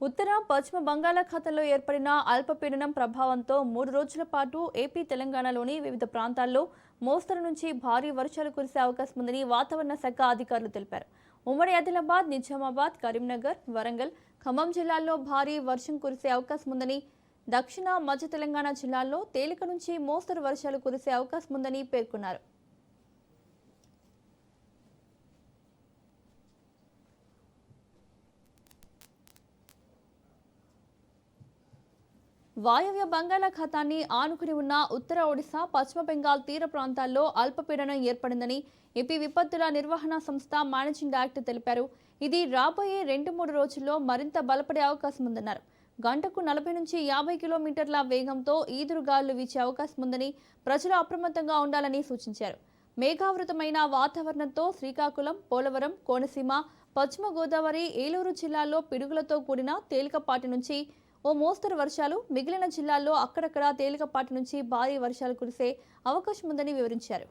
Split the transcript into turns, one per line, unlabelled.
ఉత్తర పశ్చిమ బంగాళాఖాతంలో ఏర్పడిన అల్పపీడనం ప్రభావంతో 3 రోజుల పాటు ఏపీ తెలంగాణలోని వివిధ ప్రాంతాల్లో మోస్తరు నుంచి భారీ వర్షాలు కురిసే అవకాశం ఉందని వాతావరణ శాఖ అధికారులు తెలిపారు. ఉమ్మడి ఆదిలాబాద్, నిజామాబాద్, కరీంనగర్, వరంగల్, ఖమ్మం జిల్లాల్లో భారీ వర్షం కురిసే అవకాశం ఉందని, దక్షిణ మధ్య తెలంగాణ జిల్లాల్లో తేలిక నుంచి మోస్తరు వర్షాలు కురిసే అవకాశం ఉందని పేర్కొన్నారు. వాయవ్య బంగాళాఖాతాన్ని ఆనుకుని ఉన్న ఉత్తర ఒడిశా, పశ్చిమ బెంగాల్ తీర ప్రాంతాల్లో అల్పపీడనం ఏర్పడిందని ఏపీ విపత్తుల నిర్వహణ సంస్థ మేనేజింగ్ డైరెక్టర్ తెలిపారు. ఇది రాబోయే 2-3 రోజుల్లో మరింత బలపడే అవకాశం ఉందన్నారు. గంటకు 40 నుంచి 50 కిలోమీటర్ల వేగంతో ఈదురుగాలులు వీచే అవకాశం ఉందని ప్రజలు అప్రమత్తంగా ఉండాలని సూచించారు. మేఘావృతమైన వాతావరణంతో శ్రీకాకుళం, పోలవరం, కోనసీమ, పశ్చిమ గోదావరి, ఏలూరు జిల్లాల్లో పిడుగులతో కూడిన తేలికపాటి నుంచి ఓ మోస్తరు వర్షాలు, మిగిలిన జిల్లాల్లో అక్కడక్కడ తేలికపాటి నుంచి భారీ వర్షాలు కురిసే అవకాశం ఉందని వివరించారు.